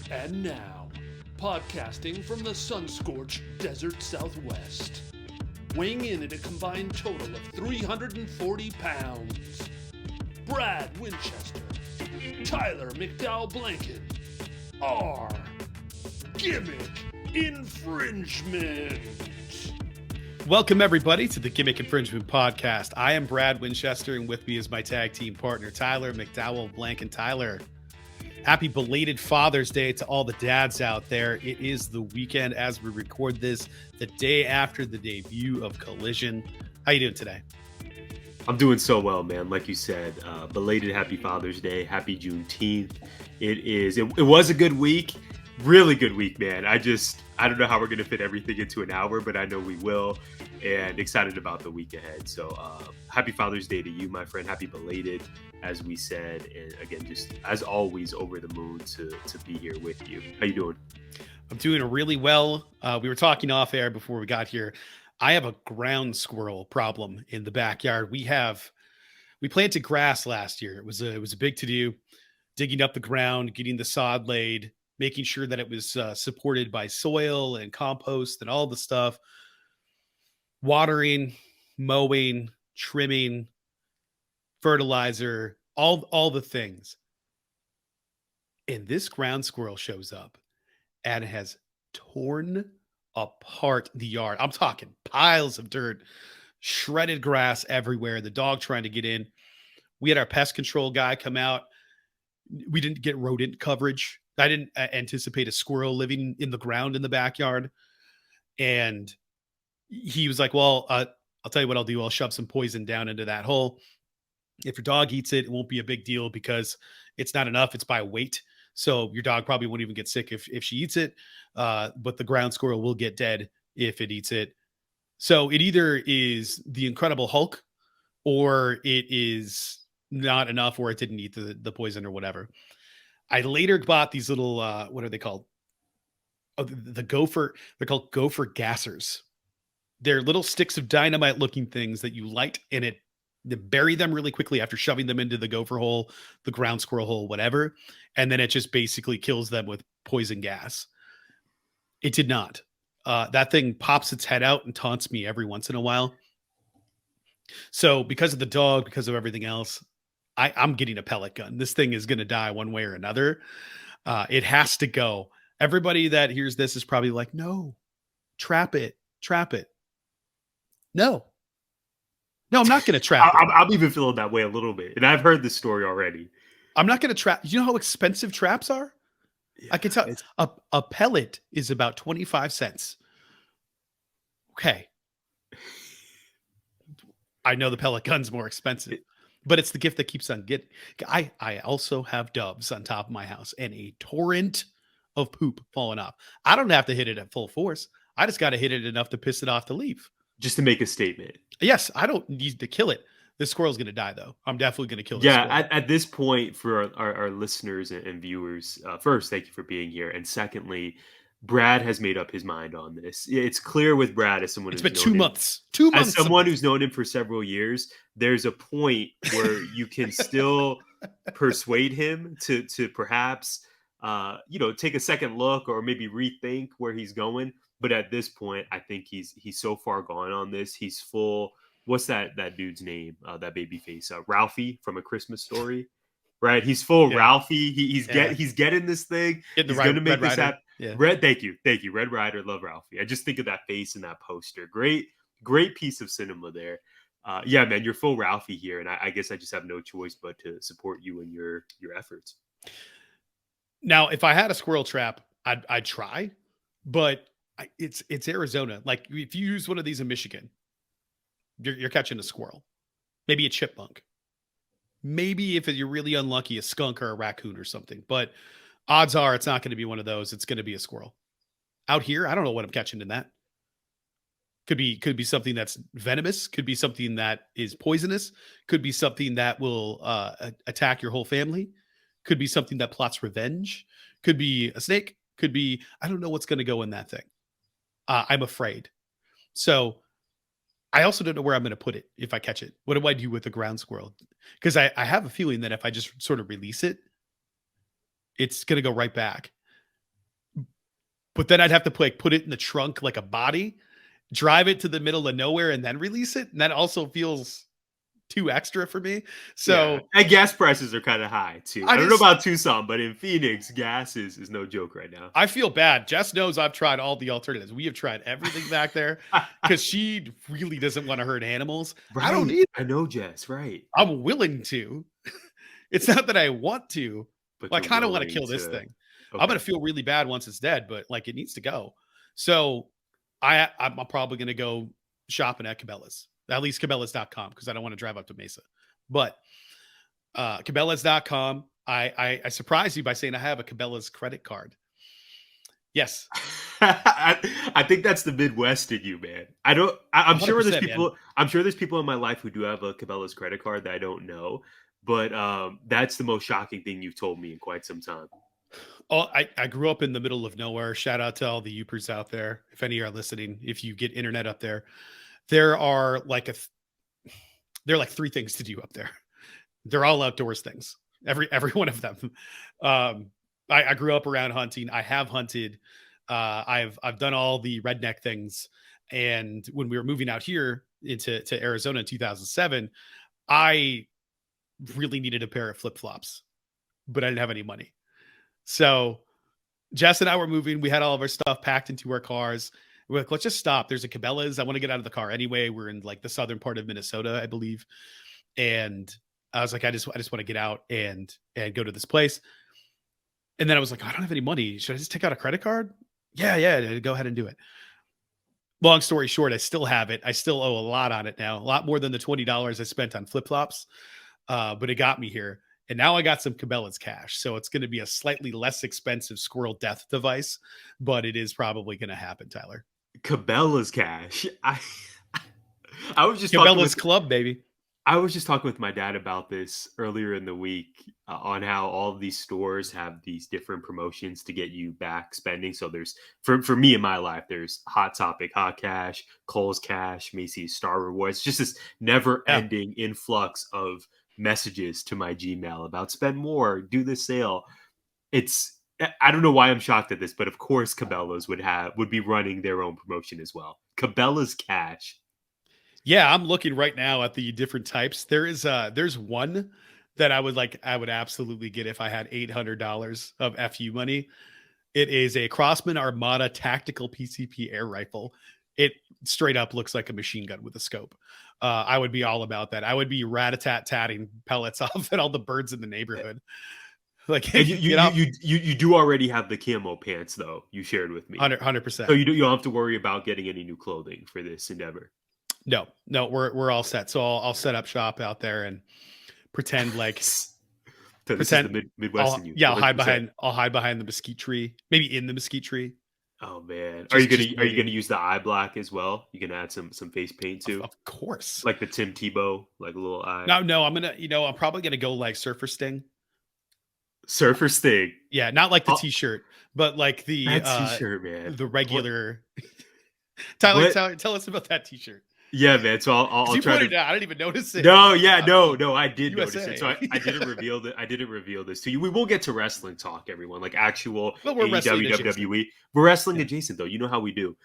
And now, podcasting from the sun-scorched desert Southwest, weighing in at a combined total of 340 pounds, Brad Winchester, Tyler McDowell-Blanken, are Gimmick Infringement. Welcome, everybody, to the Gimmick Infringement podcast. I am Brad Winchester, and with me is my tag team partner, Tyler McDowell-Blanken. Tyler, happy belated Father's Day to all the dads out there. It is the weekend as we record this, the day after the debut of Collision. How you doing today? I'm doing so well, man. Like you said, belated happy Father's Day, happy Juneteenth. It was a good week, really good week, man. I don't know how we're going to fit everything into an hour, but I know we will, and excited about the week ahead. So happy Father's Day to you, my friend. Happy belated, as we said. And again, just as always, over the moon to be here with you. How you doing? I'm doing really well. We were talking off air before we got here. I have a ground squirrel problem in the backyard. We planted grass last year. It was a big to-do, digging up the ground, getting the sod laid, making sure that it was supported by soil and compost and all the stuff, watering, mowing, trimming, fertilizer, all the things. And this ground squirrel shows up and has torn apart the yard. I'm talking piles of dirt, shredded grass everywhere, the dog trying to get in. We had our pest control guy come out. We didn't get rodent coverage. I didn't anticipate a squirrel living in the ground in the backyard. And he was like, well, I'll tell you what I'll do. I'll shove some poison down into that hole. If your dog eats it, it won't be a big deal because it's not enough. It's by weight. So your dog probably won't even get sick if she eats it. But the ground squirrel will get dead if it eats it. So it either is the Incredible Hulk or it is not enough or it didn't eat the poison or whatever. I later bought these little, what are they called? Oh, the gopher. They're called gopher gassers. They're little sticks of dynamite looking things that you light in it. They bury them really quickly after shoving them into the gopher hole, the ground squirrel hole, whatever. And then it just basically kills them with poison gas. It did not. That thing pops its head out and taunts me every once in a while. So because of the dog, because of everything else, I'm getting a pellet gun. This thing is going to die one way or another. It has to go. Everybody that hears this is probably like, no, trap it. No, I'm not going to trap it. I'm even feeling that way a little bit. And I've heard this story already. I'm not going to trap. You know how expensive traps are? Yeah, I can tell a pellet is about 25 cents. Okay. I know the pellet gun's more expensive, but it's the gift that keeps on getting. I also have doves on top of my house and a torrent of poop falling off. I don't have to hit it at full force. I just got to hit it enough to piss it off to leave. Just to make a statement. Yes, I don't need to kill it. This squirrel's going to die, though. I'm definitely going to kill this squirrel. At this point, for our listeners and viewers, first, thank you for being here. And secondly, Brad has made up his mind on this. It's clear with Brad, as someone who's known 2 months. 2 months. As someone who's known him for several years, there's a point where you can still persuade him to perhaps, take a second look or maybe rethink where he's going. But at this point, I think he's so far gone on this. He's full. What's that dude's name? That baby face, Ralphie from A Christmas Story, right? He's full Ralphie. He's getting this thing. He's going to make this happen. Yeah. Thank you, Red Rider. Love Ralphie. I just think of that face in that poster. Great piece of cinema there. Yeah, man, you're full Ralphie here, and I guess I just have no choice but to support you in your efforts. Now, if I had a squirrel trap, I'd try, but it's Arizona. Like if you use one of these in Michigan, you're catching a squirrel, maybe a chipmunk, maybe if you're really unlucky, a skunk or a raccoon or something. But odds are it's not going to be one of those. It's going to be a squirrel. Out here, I don't know what I'm catching in that. Could be something that's venomous. Could be something that is poisonous. Could be something that will attack your whole family. Could be something that plots revenge. Could be a snake. Could be, I don't know what's going to go in that thing. I'm afraid. So I also don't know where I'm going to put it if I catch it. What do I do with the ground squirrel? Because I have a feeling that if I just sort of release it, it's going to go right back. But then I'd have to put it in the trunk like a body, drive it to the middle of nowhere, and then release it. And that also feels too extra for me. So, and gas prices are kind of high too. I don't know about Tucson, but in Phoenix, gas is no joke right now. I feel bad. Jess knows I've tried all the alternatives. We have tried everything back there because she really doesn't want to hurt animals. Right. I don't need. I know, Jess. Right. I'm willing to. It's not that I want to, but I kind of want to kill this thing. Okay. I'm gonna feel really bad once it's dead, but like it needs to go. So I'm probably gonna go shopping at Cabela's. At least Cabela's.com, because I don't want to drive up to Mesa. But Cabela's.com, I surprised you by saying I have a Cabela's credit card. Yes. I think that's the Midwest in you, man. I'm sure there's people, man. I'm sure there's people in my life who do have a Cabela's credit card that I don't know. But that's the most shocking thing you've told me in quite some time. Oh, I grew up in the middle of nowhere. Shout out to all the Yoopers out there. If any are listening, if you get internet up there. There are like three things to do up there. They're all outdoors things. Every one of them. I grew up around hunting. I have hunted. I've done all the redneck things. And when we were moving out here to Arizona in 2007, I really needed a pair of flip-flops, but I didn't have any money. So Jess and I were moving. We had all of our stuff packed into our cars. We're like, let's just stop. There's a Cabela's. I want to get out of the car anyway. We're in like the southern part of Minnesota, I believe. And I was like, I just want to get out and go to this place. And then I was like, I don't have any money. Should I just take out a credit card? Yeah. Go ahead and do it. Long story short, I still have it. I still owe a lot on it now, a lot more than the $20 I spent on flip-flops. But it got me here. And now I got some Cabela's cash. So it's going to be a slightly less expensive squirrel death device, but it is probably going to happen, Tyler. Cabela's cash. I was just Cabela's Club, baby. I was just talking with my dad about this earlier in the week on how all of these stores have these different promotions to get you back spending. So there's for me in my life, there's Hot Topic, Hot Cash, Kohl's Cash, Macy's Star Rewards, just this never ending influx of messages to my Gmail about spend more, do this sale. I don't know why I'm shocked at this, but of course Cabela's would be running their own promotion as well. Cabela's cash. Yeah, I'm looking right now at the different types. There's one that I would absolutely get if I had $800 of FU money. It is a Crossman Armada tactical PCP air rifle. It straight up looks like a machine gun with a scope. I would be all about that. I would be rat-a-tat-tatting pellets off at all the birds in the neighborhood. Like you do already have the camo pants though. You shared with me 100%. So you don't have to worry about getting any new clothing for this endeavor. No, we're all set. So I'll set up shop out there and pretend like pretend the Midwest in you. Yeah, I'll hide behind the mesquite tree, maybe in the mesquite tree. Oh man, are you gonna use the eye black as well? You can add some face paint too. Of course, like the Tim Tebow, like a little eye. No, I'm probably gonna go like Surfer Sting. Surfer Sting. Yeah, not like the t-shirt, but like the t-shirt, man. The regular. Tyler, tell us about that t-shirt. Yeah, man. So I'll you try to. I didn't even notice it. No, I did USA. notice it. So I didn't reveal that. I didn't reveal this to you. We will get to wrestling talk, everyone. Like actual AEW, WWE. We're wrestling adjacent, though. You know how we do.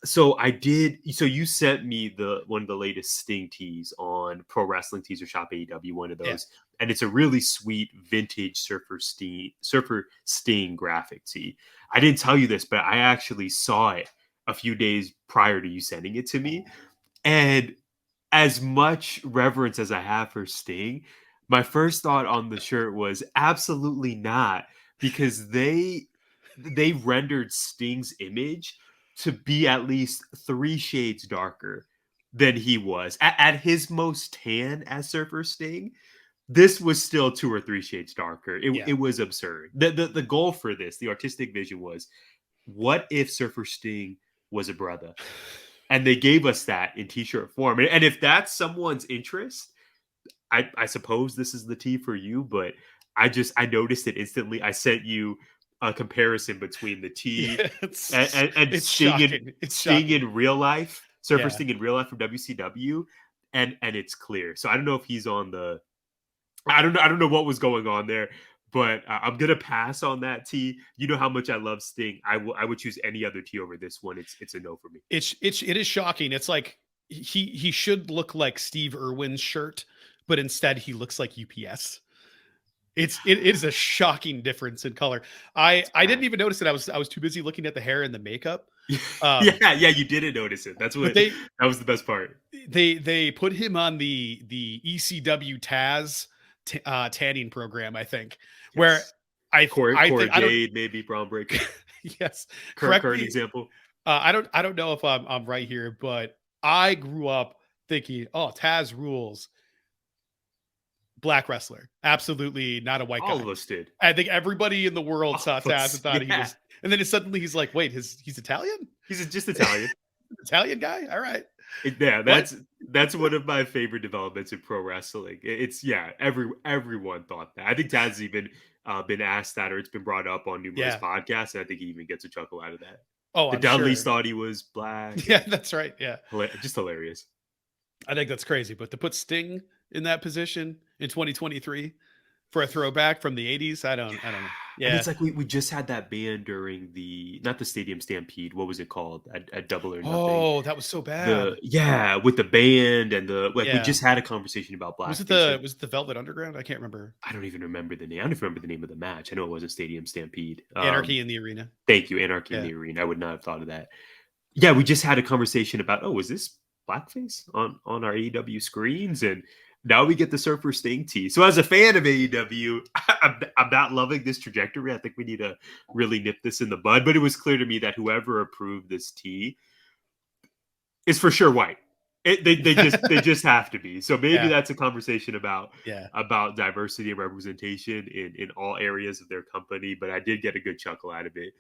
So I did. So you sent me one of the latest Sting tees on Pro Wrestling Tees or Shop AEW. One of those, and it's a really sweet vintage Surfer Sting graphic tee. I didn't tell you this, but I actually saw it a few days prior to you sending it to me. And as much reverence as I have for Sting, my first thought on the shirt was absolutely not, because they rendered Sting's image to be at least 3 shades darker than he was. At his most tan as Surfer Sting, this was still 2 or 3 shades darker. It was absurd. The goal for this, the artistic vision was, what if Surfer Sting was a brother? And they gave us that in t-shirt form. And if that's someone's interest, I suppose this is the tee for you, but I noticed it instantly. I sent you a comparison between the tee and Sting in real life, Surfer Sting in real life from WCW, and it's clear. So I don't know if he's on the I don't know what was going on there, but I'm gonna pass on that T. You know how much I love Sting. I would choose any other T over this one. It's a no for me. It is shocking. It's like he should look like Steve Irwin's shirt, but instead he looks like UPS. It is a shocking difference in color. I didn't even notice it. I was too busy looking at the hair and the makeup. Yeah, you didn't notice it. That's what that was the best part. They put him on the ECW Taz tanning program, I think, where Corey Jade, maybe Braun Breaker. Yes, current example. I don't know if I'm right here, but I grew up thinking, oh, Taz rules. Black wrestler, absolutely not a white guy. All of us did. I think everybody in the world saw Taz and thought he was. And then suddenly he's like, wait, he's Italian? He's just Italian. Italian guy? All right. Yeah, that's one of my favorite developments in pro wrestling. Everyone thought that. I think Taz has even been asked that, or it's been brought up on numerous podcasts, and I think he even gets a chuckle out of that. Oh, the Dudleys thought he was black. Yeah, that's right. Yeah, just hilarious. I think that's crazy, but to put Sting in that position in 2023 for a throwback from the 80s, I don't know. Yeah, and it's like we just had that band during not the Stadium Stampede. What was it called? At Double or Nothing. Oh, that was so bad. With the band and we just had a conversation about black. Was it the Velvet Underground? I can't remember. I don't even remember the name. I don't even remember the name of the match. I know it wasn't Stadium Stampede. Anarchy in the Arena. Thank you, Anarchy in the Arena. I would not have thought of that. Yeah, we just had a conversation about, was this blackface on our AEW screens? And now we get the Surfer Sting tee. So as a fan of AEW, I'm not loving this trajectory. I think we need to really nip this in the bud. But it was clear to me that whoever approved this tee is for sure white. They just have to be. So maybe that's a conversation about diversity and representation in all areas of their company. But I did get a good chuckle out of it.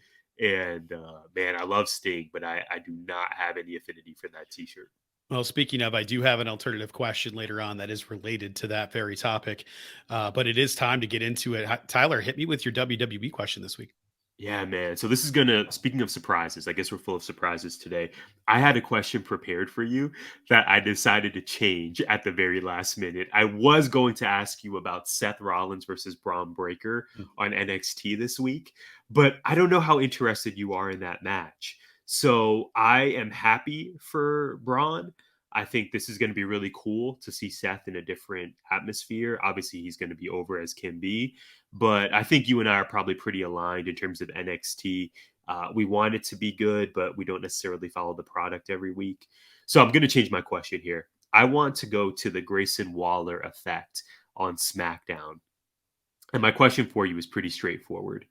And man, I love Sting, but I do not have any affinity for that t-shirt. Well, speaking of, I do have an alternative question later on that is related to that very topic, but it is time to get into it. Tyler, hit me with your WWE question this week. Yeah, man. So this is speaking of surprises, I guess we're full of surprises today. I had a question prepared for you that I decided to change at the very last minute. I was going to ask you about Seth Rollins versus Braun Breaker on NXT this week, but I don't know how interested you are in that match. So I am happy for Braun. I think this is going to be really cool to see Seth in a different atmosphere. Obviously, he's going to be over as can be, but I think you and I are probably pretty aligned in terms of NXT. We want it to be good, but we don't necessarily follow the product every week. So I'm going to change my question here. I want to go to the Grayson Waller effect on SmackDown. And my question for you is pretty straightforward.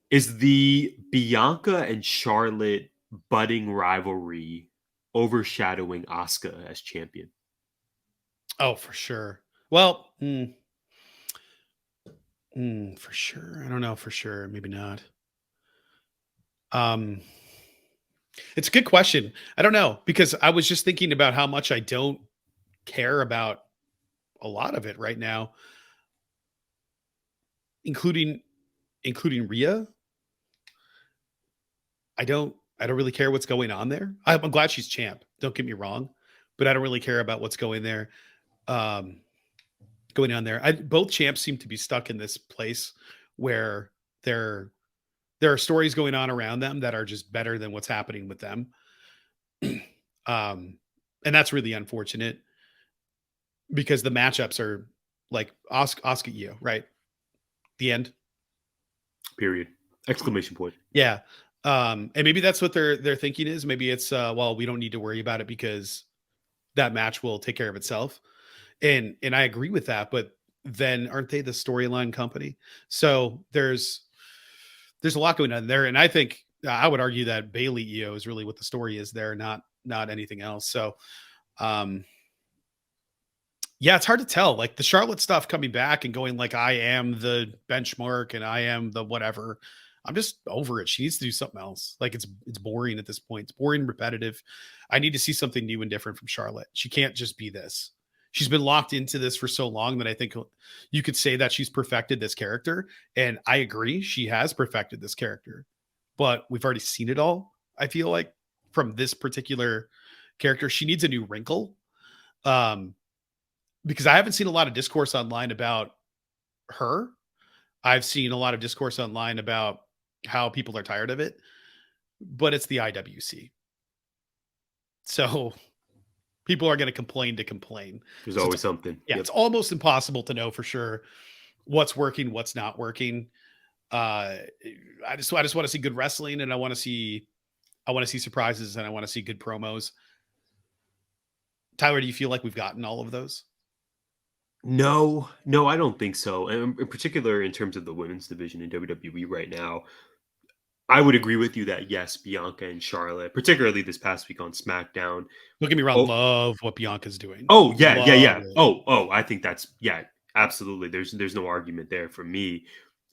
Is the Bianca and Charlotte budding rivalry overshadowing Asuka as champion? Oh, for sure. Well, for sure. I don't know for sure. Maybe not. It's a good question. I don't know, because I was just thinking about how much I don't care about a lot of it right now, including Rhea. I don't really care what's going on there. I'm glad she's champ. Don't get me wrong, but I don't really care about what's going on there. Both champs seem to be stuck in this place where there are stories going on around them that are just better than what's happening with them. And that's really unfortunate because the matchups are like Asuka Iyo, right? The end. Period. Exclamation point. Yeah. And maybe that's what their thinking is. Maybe it's we don't need to worry about it because that match will take care of itself. And I agree with that, but then aren't they the storyline company? So there's a lot going on there. And I think I would argue that Bayley Iyo is really what the story is there, not anything else. So it's hard to tell. Like the Charlotte stuff coming back and going like, I am the benchmark and I am the whatever. I'm just over it. She needs to do something else. Like it's boring at this point. It's boring, repetitive. I need to see something new and different from Charlotte. She can't just be this. She's been locked into this for so long that I think you could say that she's perfected this character. And I agree. She has perfected this character, but we've already seen it all. I feel like from this particular character, she needs a new wrinkle. Because I haven't seen a lot of discourse online about her. I've seen a lot of discourse online about how people are tired of it, but it's the IWC. So people are going to complain to complain. There's So always something. yeah, it's almost impossible to know for sure what's working, what's not working. I just want to see good wrestling, and I want to see surprises, and I want to see good promos. Tyler, do you feel like we've gotten all of those? No, I don't think so. And in particular, in terms of the women's division in WWE right now, I would agree with you that yes, Bianca and Charlotte, particularly this past week on SmackDown. Don't get me wrong, Oh, love what Bianca's doing. oh yeah, yeah, Love yeah. it. Oh, I think that's absolutely. There's no argument there for me.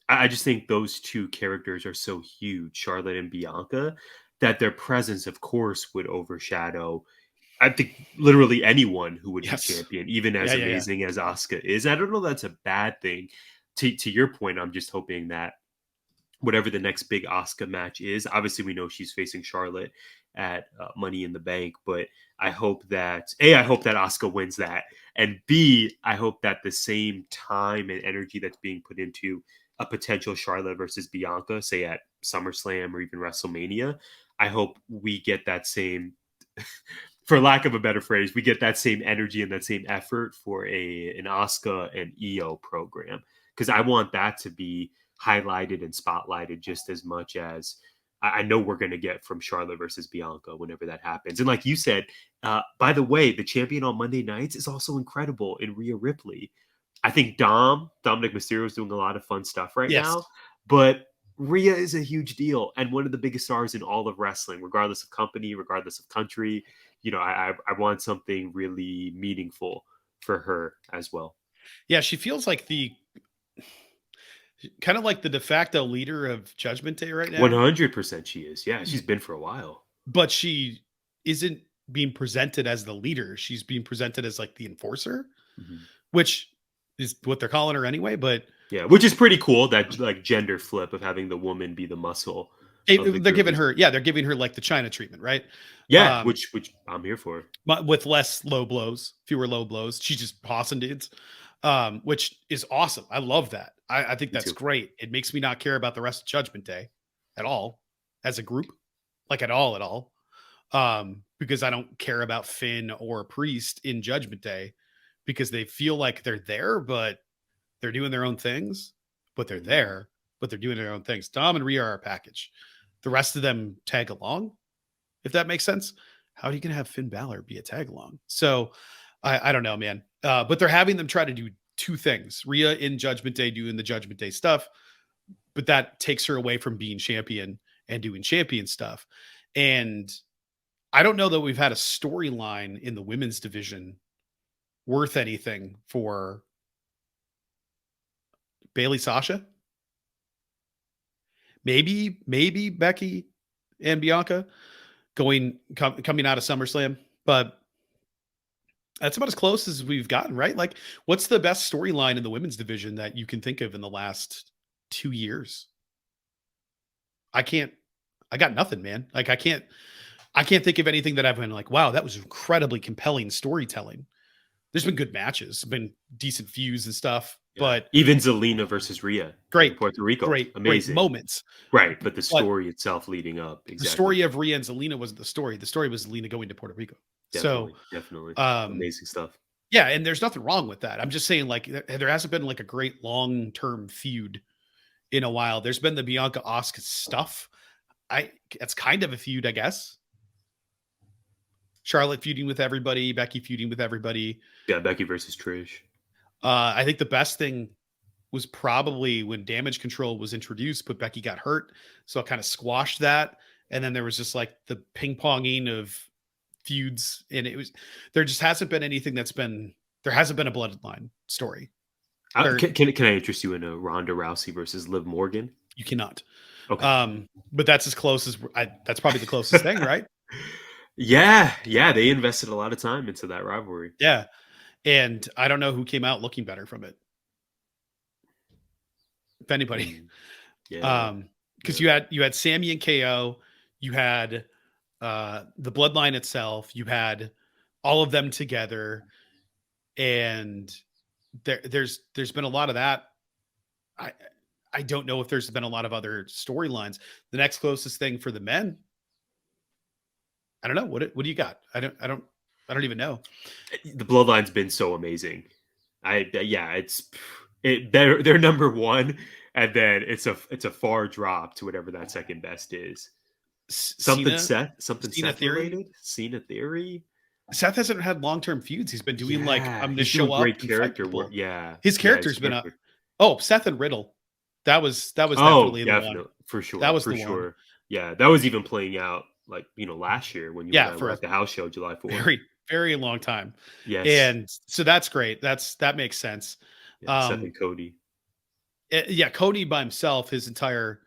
I just think those two characters are so huge, Charlotte and Bianca, that their presence, of course, would overshadow, I think, literally anyone who would Yes. be champion, even as Yeah, yeah, yeah. amazing as Asuka is. I don't know that's a bad thing. To your point, I'm just hoping that whatever the next big Asuka match is, obviously we know she's facing Charlotte at Money in the Bank, but I hope that Asuka wins that, and B, I hope that the same time and energy that's being put into a potential Charlotte versus Bianca, say at SummerSlam or even WrestleMania, I hope we get that same, for lack of a better phrase, we get that same energy and that same effort for an Asuka and Iyo program, because I want that to be highlighted and spotlighted just as much as I know we're going to get from Charlotte versus Bianca whenever that happens. And like you said, by the way, the champion on Monday nights is also incredible in Rhea Ripley. I think Dominic Mysterio is doing a lot of fun stuff right Yes. now, but Rhea is a huge deal and one of the biggest stars in all of wrestling, regardless of company, regardless of country. You know, I want something really meaningful for her as well. Yeah, she feels like kind of like the de facto leader of Judgment Day right now. 100% she is. Yeah, she's been for a while. But she isn't being presented as the leader. She's being presented as like the enforcer, which is what they're calling her anyway. But yeah, which is pretty cool, that like gender flip of having the woman be the muscle. they're giving her like the China treatment, right? Yeah, which I'm here for. But with fewer low blows. She's just tossing dudes, which is awesome. I love that. I think that's great. It makes me not care about the rest of Judgment Day at all as a group, like at all. Because I don't care about Finn or Priest in Judgment Day, because they feel like they're there, but they're doing their own things. But they're there, but they're doing their own things. Dom and Rhea are a package. The rest of them tag along, if that makes sense. How are you going to have Finn Balor be a tag along? So I don't know, man. But they're having them try to do two things. Rhea in Judgment Day doing the Judgment Day stuff, but that takes her away from being champion and doing champion stuff. And I don't know that we've had a storyline in the women's division worth anything for Bailey, Sasha. Maybe Becky and Bianca coming out of SummerSlam, but that's about as close as we've gotten, right? Like, what's the best storyline in the women's division that you can think of in the last 2 years? I got nothing, man. Like, I can't think of anything that I've been like, wow, that was incredibly compelling storytelling. There's been good matches, been decent feuds and stuff, but even Zelina versus Rhea, great, Puerto Rico, great moments, right? But the story itself leading up, exactly. The story of Rhea and Zelina wasn't the story. The story was Zelina going to Puerto Rico. Definitely, amazing stuff. Yeah, and there's nothing wrong with that. I'm just saying, like, there hasn't been like a great long-term feud in a while. There's been the Bianca Asuka stuff. That's kind of a feud, I guess. Charlotte feuding with everybody, Becky feuding with everybody. Yeah, Becky versus Trish. I think the best thing was probably when Damage Control was introduced, but Becky got hurt, so it kind of squashed that. And then there was just like the ping-ponging of feuds, and there just hasn't been anything there hasn't been a Bloodline story. Can I interest you in a Ronda Rousey versus Liv Morgan? You cannot. Okay. But that's as close as that's probably the closest thing, right? Yeah, they invested a lot of time into that rivalry. Yeah. And I don't know who came out looking better from it. If anybody. Because you had Sammy and KO, you had the Bloodline itself, you had all of them together, and there's been a lot of that. I don't know if there's been a lot of other storylines. The next closest thing for the men, I don't know. What do you got? I don't even know. The Bloodline's been so amazing. They're number one, and then it's a far drop to whatever that second best is. Something Cena Seth Theory. related. Cena Theory. Seth hasn't had long-term feuds. He's been doing like, I'm going to he's doing show up great and character fight work. people. Yeah, His character's been up. Oh, Seth and Riddle. That was definitely the one. For sure. That was for the sure. one. Yeah, that was even playing out like last year when you and I for were a at the house show July 4th. very, very long time. Yes. And so that's great. That makes sense. Seth and Cody. Cody by himself, his entire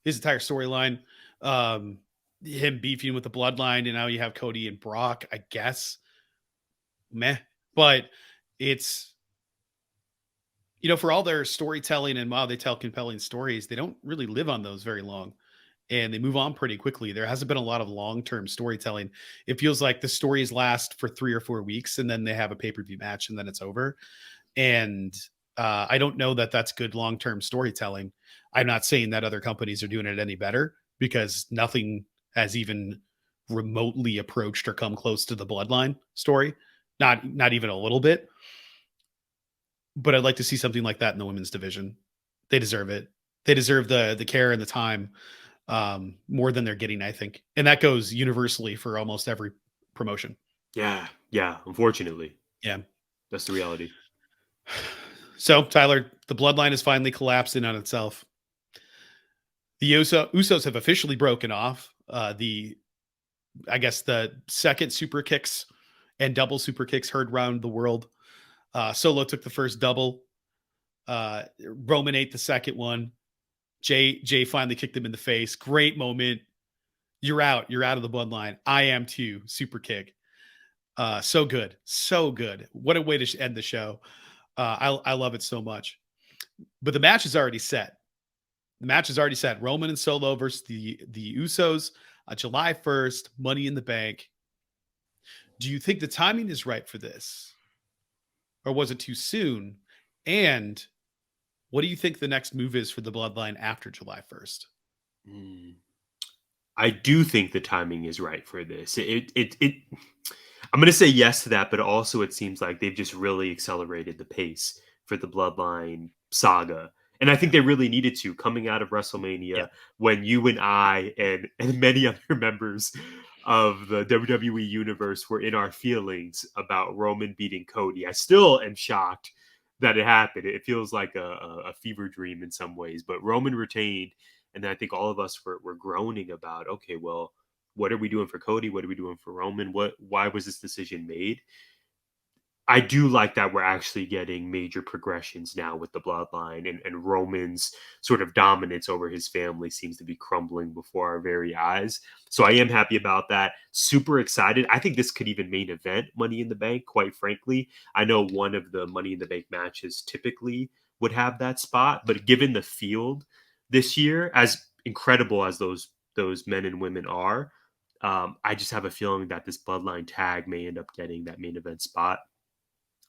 storyline, him beefing with the Bloodline, and now you have Cody and Brock, I guess. Meh. But it's, for all their storytelling and while they tell compelling stories, they don't really live on those very long. And they move on pretty quickly. There hasn't been a lot of long-term storytelling. It feels like the stories last for 3 or 4 weeks, and then they have a pay-per-view match, and then it's over. And I don't know that that's good long-term storytelling. I'm not saying that other companies are doing it any better, because nothing has even remotely approached or come close to the Bloodline story. Not even a little bit. But I'd like to see something like that in the women's division. They deserve it. They deserve the care and the time more than they're getting, I think. And that goes universally for almost every promotion. Yeah. Unfortunately. Yeah. That's the reality. So, Tyler, the Bloodline is finally collapsing on itself. The Usos have officially broken off. The second super kicks and double super kicks heard around the world. Solo took the first double. Roman ate the second one. Jay finally kicked him in the face. Great moment. You're out. You're out of the Bloodline. I am too. Super kick. So good. So good. What a way to end the show. I love it so much. But the match is already set. Roman and Solo versus the Usos July 1st, Money in the Bank. Do you think the timing is right for this? Or was it too soon? And what do you think the next move is for the Bloodline after July 1st? I do think the timing is right for this. I'm going to say yes to that, but also it seems like they've just really accelerated the pace for the Bloodline saga. And I think they really needed to, coming out of WrestleMania, when you and I and many other members of the WWE universe were in our feelings about Roman beating Cody. I still am shocked that it happened. It feels like a fever dream in some ways, but Roman retained. And then I think all of us were groaning about, okay, well, what are we doing for Cody? What are we doing for Roman? Why was this decision made? I do like that we're actually getting major progressions now with the Bloodline, and Roman's sort of dominance over his family seems to be crumbling before our very eyes. So I am happy about that. Super excited. I think this could even main event Money in the Bank, quite frankly. I know one of the Money in the Bank matches typically would have that spot, but given the field this year, as incredible as those men and women are, I just have a feeling that this Bloodline tag may end up getting that main event spot.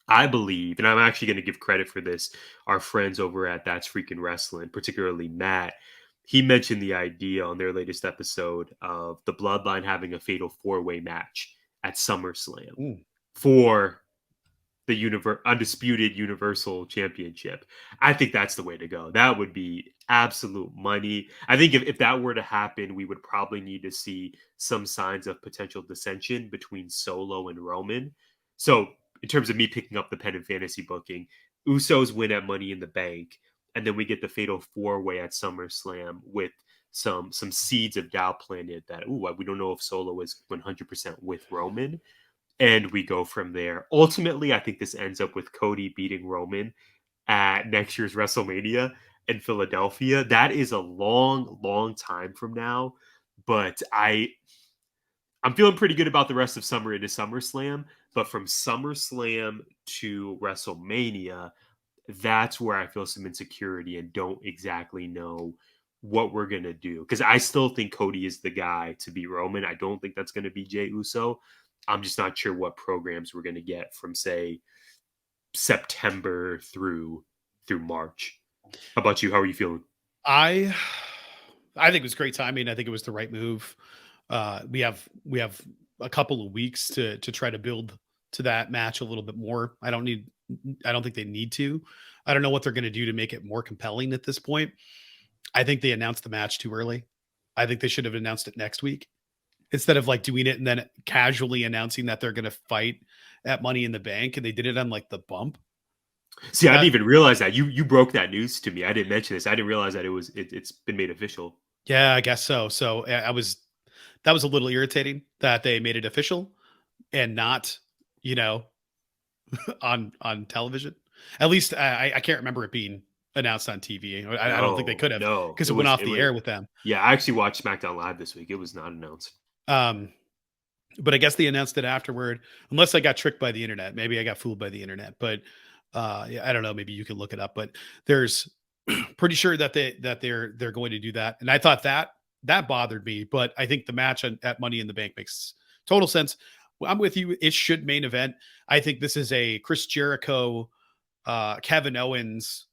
I believe, and I'm actually going to give credit for this, our friends over at That's Freaking Wrestling, particularly Matt, he mentioned the idea on their latest episode of the Bloodline having a fatal 4-way match at SummerSlam for the undisputed Universal Championship. I think that's the way to go. That would be absolute money. I think if that were to happen, we would probably need to see some signs of potential dissension between Solo and Roman. So in terms of me picking up the pen and fantasy booking, Usos win at Money in the Bank, and then we get the fatal 4-way at SummerSlam with some seeds of doubt planted that, we don't know if Solo is 100% with Roman. And we go from there. Ultimately, I think this ends up with Cody beating Roman at next year's WrestleMania in Philadelphia. That is a long, long time from now. But I'm feeling pretty good about the rest of summer into SummerSlam. But from SummerSlam to WrestleMania, that's where I feel some insecurity and don't exactly know what we're going to do. Because I still think Cody is the guy to beat Roman. I don't think that's going to be Jey Uso. I'm just not sure what programs we're going to get from, say, September through March. How about you? How are you feeling? I think it was great timing. I think it was the right move. We have a couple of weeks to try to build to that match a little bit more. I don't think they need to. I don't know what they're going to do to make it more compelling at this point. I think they announced the match too early. I think they should have announced it next week instead of like doing it and then casually announcing that they're going to fight at Money in the Bank, and they did it on like the bump. See, I didn't even realize that. You broke that news to me. I didn't mention this. I didn't realize that it's been made official. Yeah, I guess so. So that was a little irritating that they made it official and not, on television. At least I can't remember it being announced on TV. I don't think they could have because it went off the air with them. Yeah, I actually watched SmackDown Live this week. It was not announced. But I guess they announced it afterward, unless I got tricked by the internet. Maybe I got fooled by the internet, but yeah, I don't know. Maybe you can look it up, but there's pretty sure that they're going to do that. And I thought that bothered me, but I think the match at Money in the Bank makes total sense. I'm with you. It should main event. I think this is a Chris Jericho, Kevin Owens,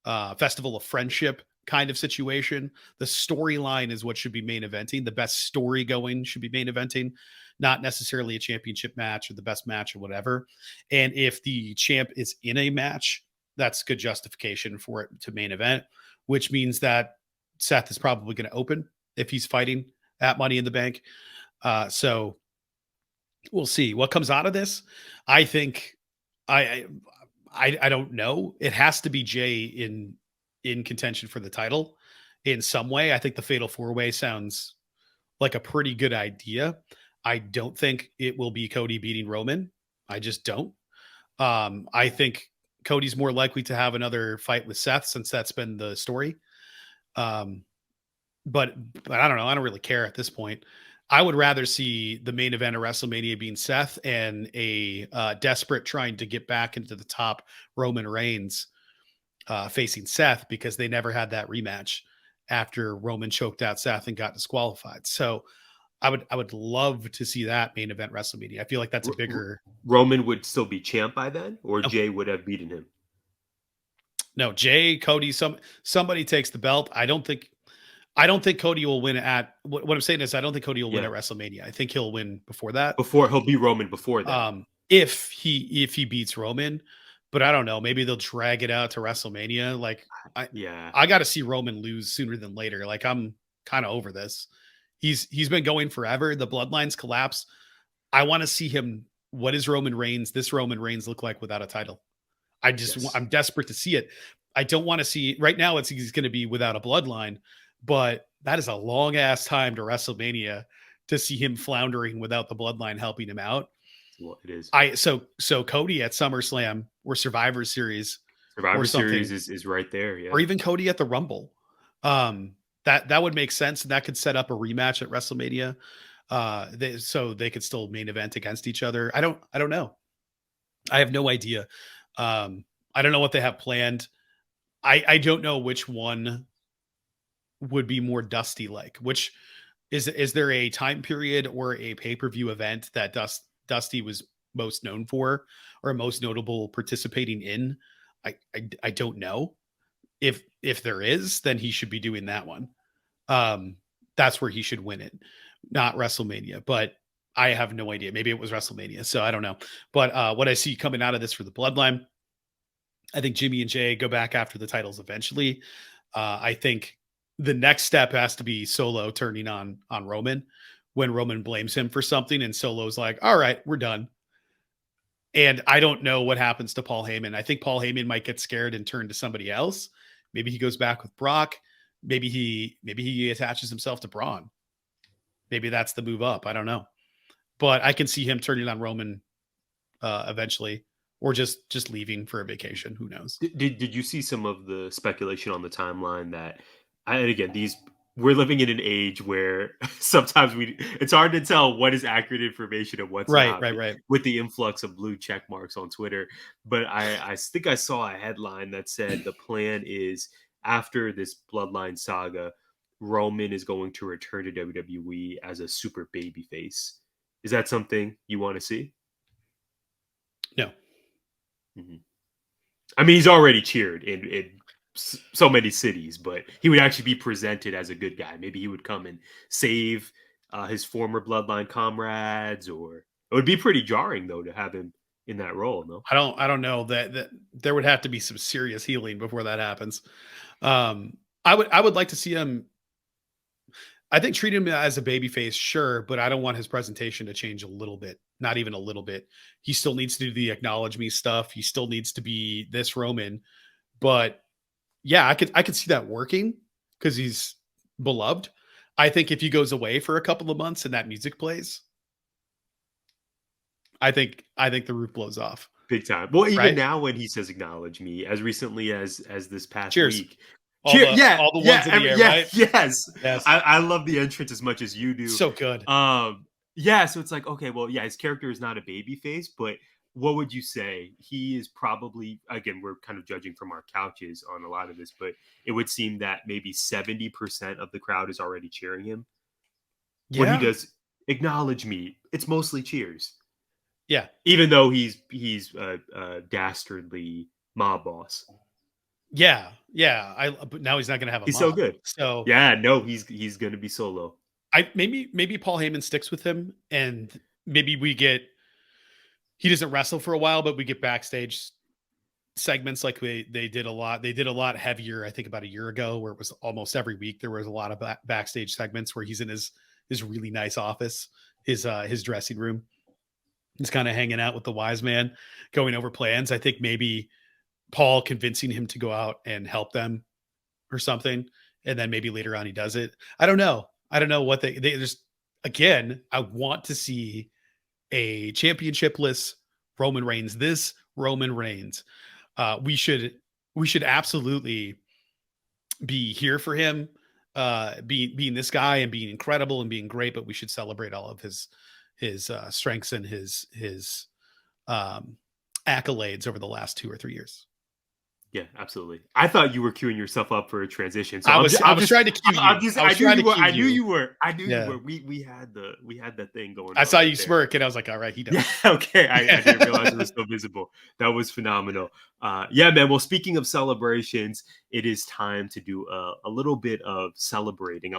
Festival of Friendship kind of situation. The storyline is what should be main eventing. The best story going should be main eventing, not necessarily a championship match or the best match or whatever. And if the champ is in a match, that's good justification for it to main event, which means that Seth is probably going to open if he's fighting at Money in the Bank. So we'll see what comes out of this. I think I don't know. It has to be Jay in contention for the title in some way. I think the Fatal 4-Way sounds like a pretty good idea. I don't think it will be Cody beating Roman. I just don't. I think Cody's more likely to have another fight with Seth since that's been the story. But I don't know. I don't really care at this point. I would rather see the main event of WrestleMania being Seth and a desperate trying to get back into the top Roman Reigns facing Seth, because they never had that rematch after Roman choked out Seth and got disqualified. So I would love to see that main event WrestleMania. I feel like that's a bigger. Roman would still be champ by then, or Jay would have beaten him. No, Jay, Cody, somebody takes the belt. I don't think Cody will win at what I'm saying is I don't think Cody will win at WrestleMania. I think he'll win before that. He'll be Roman before that. If he beats Roman, but I don't know. Maybe they'll drag it out to WrestleMania. Like I got to see Roman lose sooner than later. Like I'm kind of over this. He's been going forever. The bloodlines collapse. I want to see him. What does this Roman Reigns look like without a title? I'm desperate to see it. I don't want to see right now. He's going to be without a bloodline. But that is a long ass time to WrestleMania to see him floundering without the bloodline helping him out. Well, it is. So Cody at SummerSlam or Survivor Series. Survivor Series is right there. Yeah. Or even Cody at the Rumble. That would make sense. And that could set up a rematch at WrestleMania. So they could still main event against each other. I don't know. I have no idea. I don't know what they have planned. I don't know which one would be more Dusty like. Which is there a time period or a pay-per-view event that Dusty was most known for or most notable participating in? I don't know. If there is, then he should be doing that one. That's where he should win it, not WrestleMania. But I have no idea. Maybe it was WrestleMania, so I don't know. But what I see coming out of this for the Bloodline, I think Jimmy and Jay go back after the titles eventually. I think the next step has to be Solo turning on Roman when Roman blames him for something, and Solo's like, all right, we're done. And I don't know what happens to Paul Heyman. I think Paul Heyman might get scared and turn to somebody else. Maybe he goes back with Brock. Maybe he attaches himself to Braun. Maybe that's the move up. I don't know. But I can see him turning on Roman eventually, or just leaving for a vacation. Who knows? Did you see some of the speculation on the timeline that, and again, we're living in an age where sometimes it's hard to tell what is accurate information and what's not. Right. With the influx of blue check marks on Twitter. But I think I saw a headline that said the plan is after this Bloodline saga, Roman is going to return to WWE as a super baby face. Is that something you want to see? No. Mm-hmm. I mean, he's already cheered in so many cities, but he would actually be presented as a good guy. Maybe he would come and save his former Bloodline comrades, or it would be pretty jarring though to have him in that role. No, I don't know that there would have to be some serious healing before that happens. I would like to see him. I think treat him as a babyface, sure, but I don't want his presentation to change a little bit. Not even a little bit. He still needs to do the acknowledge me stuff. He still needs to be this Roman. But yeah, I could see that working because he's beloved. I think if he goes away for a couple of months and that music plays, I think the roof blows off. big time. Well, even Right? now when he says acknowledge me, as recently as this past Cheers. week. All the ones in the air, right? Yes. Yes. I love the entrance as much as you do. So good. Yeah, so it's like, okay, well, yeah, his character is not a baby face, but what would you say? He is probably, again, we're kind of judging from our couches on a lot of this, but it would seem that maybe 70% of the crowd is already cheering him. When Yeah. he does acknowledge me, it's mostly cheers. Yeah. Even though he's a dastardly mob boss. Yeah. But now he's not going to have a He's so mob. good. So Yeah, no, he's going to be solo. maybe Paul Heyman sticks with him, and maybe he doesn't wrestle for a while, but we get backstage segments like they did a lot. They did a lot heavier, I think, about a year ago, where it was almost every week. There was a lot of backstage segments where he's in his really nice office, his dressing room. He's kind of hanging out with the wise man, going over plans. I think maybe Paul convincing him to go out and help them or something. And then maybe later on he does it. I don't know. I don't know what they just, again, I want to see a championshipless Roman Reigns. This Roman Reigns. We should absolutely be here for him, being this guy and being incredible and being great, but we should celebrate all of his strengths and his accolades over the last 2 or 3 years. Yeah, absolutely. I thought you were queuing yourself up for a transition. So I was trying to cue you. I knew you were. We had that thing going on. I saw you right there. smirk, and I was like, all right, he does. Yeah, okay. I didn't realize it was so visible. That was phenomenal. Yeah, man. Well, speaking of celebrations, it is time to do a little bit of celebrating,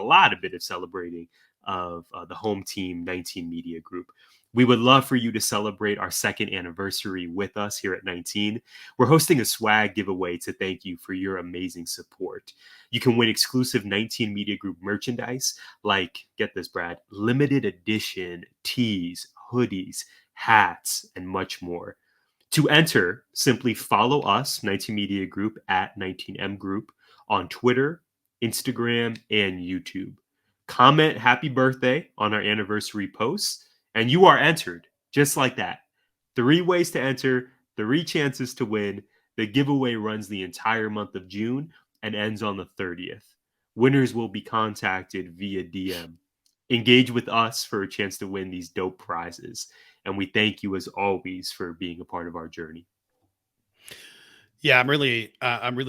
of the home team 19 Media Group. We would love for you to celebrate our 2nd anniversary with us here at 19. We're hosting a swag giveaway to thank you for your amazing support. You can win exclusive 19 Media Group merchandise like, get this, Brad, limited edition tees, hoodies, hats, and much more. To enter, simply follow us, 19 Media Group, at 19M Group on Twitter, Instagram, and YouTube. Comment happy birthday on our anniversary posts, and you are entered just like that. 3 ways to enter, 3 chances to win. The giveaway runs the entire month of June and ends on the 30th. Winners will be contacted via DM. Engage with us for a chance to win these dope prizes. And we thank you as always for being a part of our journey. Yeah, I'm really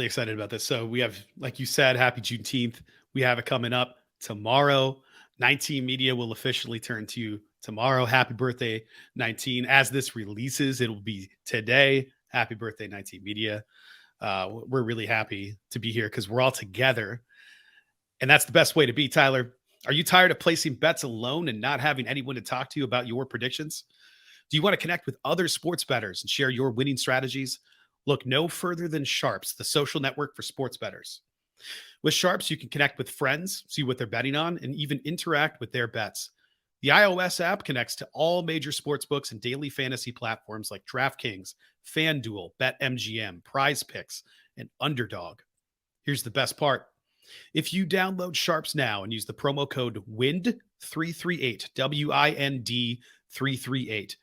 excited about this. So we have, like you said, happy Juneteenth. We have it coming up tomorrow. 19 Media will officially turn to tomorrow. Happy birthday, 19. As this releases, it will be today. Happy birthday, 19 Media. We're really happy to be here because we're all together. And that's the best way to be, Tyler. Are you tired of placing bets alone and not having anyone to talk to about your predictions? Do you want to connect with other sports bettors and share your winning strategies? Look no further than Sharps, the social network for sports bettors. With Sharps, you can connect with friends, see what they're betting on, and even interact with their bets. The iOS app connects to all major sportsbooks and daily fantasy platforms like DraftKings, FanDuel, BetMGM, Prize Picks, and Underdog. Here's the best part. If you download Sharps now and use the promo code WIND338, WIND 338,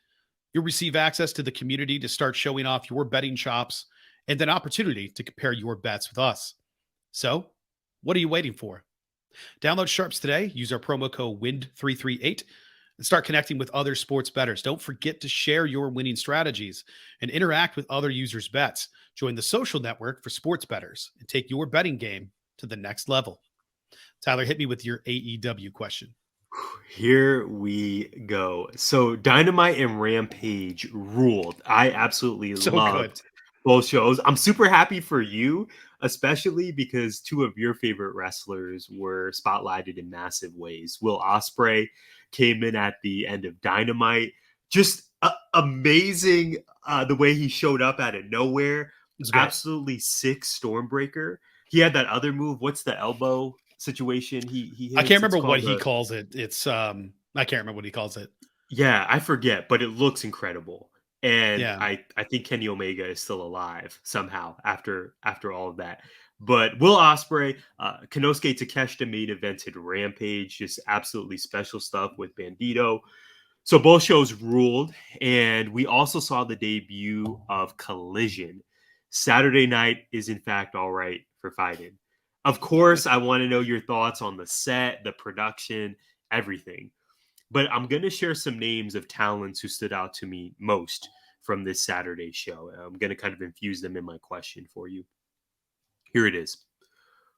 you'll receive access to the community to start showing off your betting chops and an opportunity to compare your bets with us. So, what are you waiting for? Download Sharps today, use our promo code WIND338, and start connecting with other sports bettors. Don't forget to share your winning strategies and interact with other users' bets. Join the social network for sports bettors and take your betting game to the next level. Tyler, hit me with your AEW question. Here we go. So Dynamite and Rampage ruled. I absolutely loved both shows. I'm super happy for you. especially because two of your favorite wrestlers were spotlighted in massive ways. Will Ospreay came in at the end of Dynamite. Just amazing the way he showed up out of nowhere. Absolutely sick Stormbreaker. He had that other move. What's the elbow situation he hits? I can't remember what he calls it. It's I can't remember what he calls it. Yeah, I forget, but it looks incredible. And Yeah. I think Kenny Omega is still alive somehow after all of that. But Will Ospreay, Konosuke Takeshita main evented Rampage, just absolutely special stuff with Bandito. So both shows ruled, and we also saw the debut of Collision. Saturday night is in fact all right for fighting. Of course, I want to know your thoughts on the set, the production, everything. But I'm going to share some names of talents who stood out to me most from this Saturday show. I'm going to kind of infuse them in my question for you. Here it is.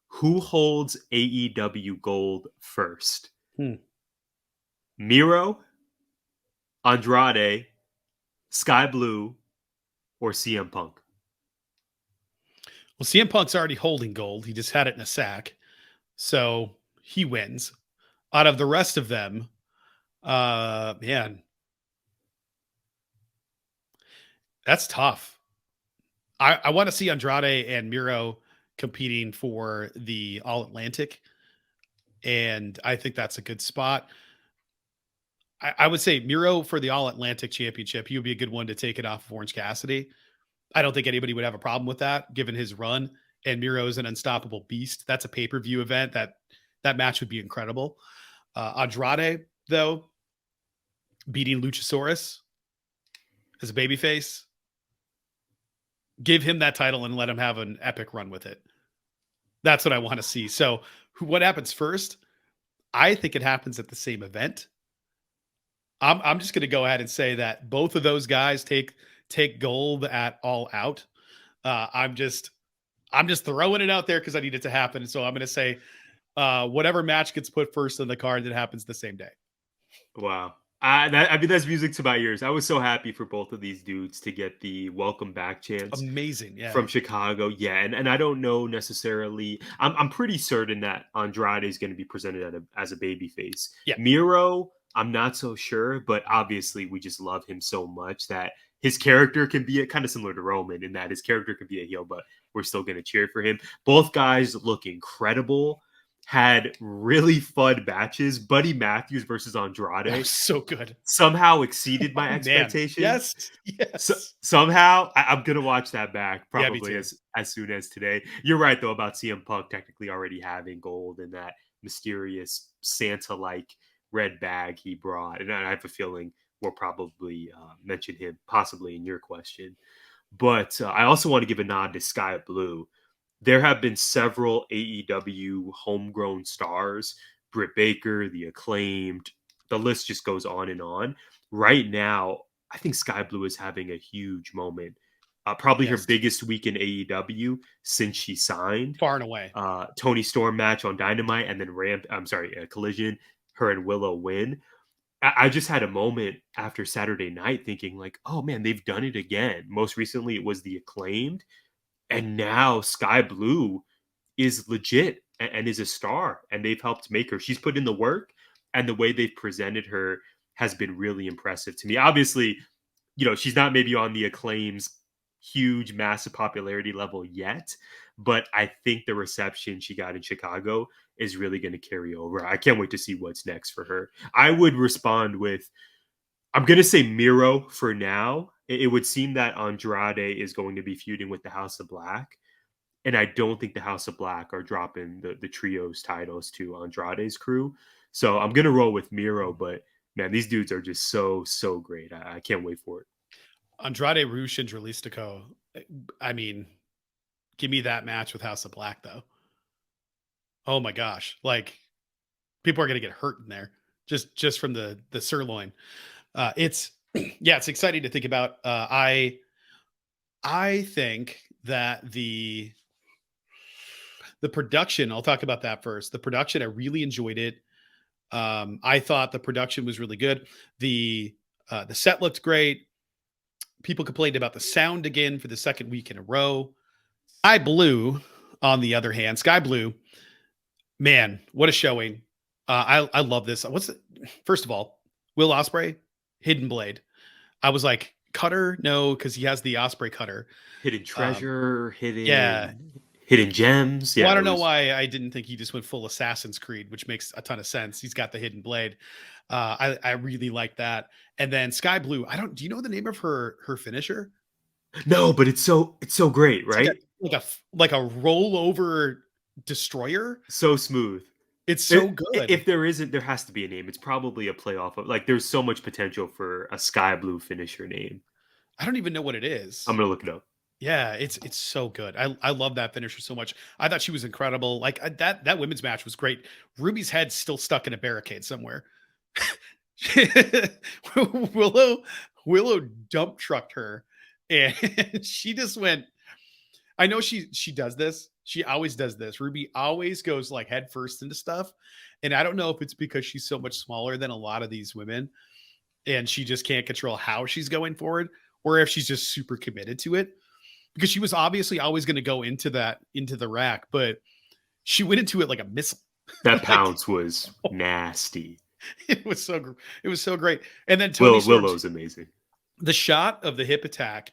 Who holds AEW gold first? Miro, Andrade, Sky Blue, or CM Punk? Well, CM Punk's already holding gold. He just had it in a sack. So he wins. Out of the rest of them, man, that's tough. I want to see Andrade and Miro competing for the All Atlantic, and I think that's a good spot. I would say Miro for the All Atlantic Championship. He would be a good one to take it off of Orange Cassidy. I don't think anybody would have a problem with that, given his run. And Miro is an unstoppable beast. That's a pay-per-view event. That match would be incredible. Andrade, though, beating Luchasaurus as a babyface. Give him that title and let him have an epic run with it. That's what I want to see. So what happens first? I think it happens at the same event. I'm just going to go ahead and say that both of those guys take gold at All Out. I'm just throwing it out there because I need it to happen. So I'm going to say whatever match gets put first on the card, that happens the same day. Wow. I mean, that's music to my ears. I was so happy for both of these dudes to get the welcome back chance. Amazing, yeah. From Chicago. Yeah, and I don't know necessarily. I'm pretty certain that Andrade is going to be presented as a babyface. Yeah. Miro, I'm not so sure, but obviously we just love him so much that his character can be kind of similar to Roman in that his character could be a heel, but we're still going to cheer for him. Both guys look incredible. Had really fun matches. Buddy Matthews versus Andrade. That was so good. Somehow exceeded my expectations. Yes. Somehow I'm going to watch that back probably Yeah, as soon as today. You're right, though, about CM Punk technically already having gold in that mysterious Santa-like red bag he brought. And I have a feeling we'll probably mention him possibly in your question. But I also want to give a nod to Sky Blue. There have been several AEW homegrown stars, Britt Baker, The Acclaimed, the list just goes on and on. Right now, I think Sky Blue is having a huge moment. Probably her biggest week in AEW since she signed. Far and away. Tony Storm match on Dynamite and then Collision, her and Willow win. I just had a moment after Saturday night thinking like, oh man, they've done it again. Most recently, it was The Acclaimed. And now Sky Blue is legit and is a star, and they've helped make her. She's put in the work, and the way they've presented her has been really impressive to me. Obviously, she's not maybe on the Acclaim's huge, massive popularity level yet, but I think the reception she got in Chicago is really going to carry over. I can't wait to see what's next for her. I would respond with, I'm going to say Miro for now. It would seem that Andrade is going to be feuding with the House of Black. And I don't think the House of Black are dropping the trios titles to Andrade's crew. So I'm going to roll with Miro. But, man, these dudes are just so great. I can't wait for it. Andrade, Rush, and Dralistico. I mean, give me that match with House of Black, though. Oh, my gosh. Like, people are going to get hurt in there just from the sirloin. It's exciting to think about. I think that the production, I'll talk about that first. The production, I really enjoyed it. I thought the production was really good. The set looked great. People complained about the sound again for the second week in a row. Sky Blue, on the other hand, Sky Blue, man, what a showing. I love this. First of all, Will Ospreay, Hidden Blade. I was like, cutter? No, because he has the Ospreay cutter. Hidden treasure, Yeah. hidden gems. Yeah, Well, I don't know why I didn't think he just went full Assassin's Creed, which makes a ton of sense. He's got the Hidden Blade. I really like that. And then Sky Blue, do you know the name of her finisher? No, but it's so great, right? Like a rollover destroyer. So smooth. It's so good. If there isn't, there has to be a name. It's probably a playoff of, like, there's so much potential for a Sky Blue finisher name. I don't even know what it is. I'm gonna look it up. Yeah, it's so good. I love that finisher so much. I thought she was incredible. Like that women's match was great. Ruby's head's still stuck in a barricade somewhere. Willow dump trucked her, and she just went. I know she does this. She always does this. Ruby always goes like head first into stuff, and I don't know if it's because she's so much smaller than a lot of these women, and she just can't control how she's going forward, or if she's just super committed to it. Because she was obviously always going to go into the rack, but she went into it like a missile. That pounce was nasty. It was so great. And then Willow's amazing. The shot of the hip attack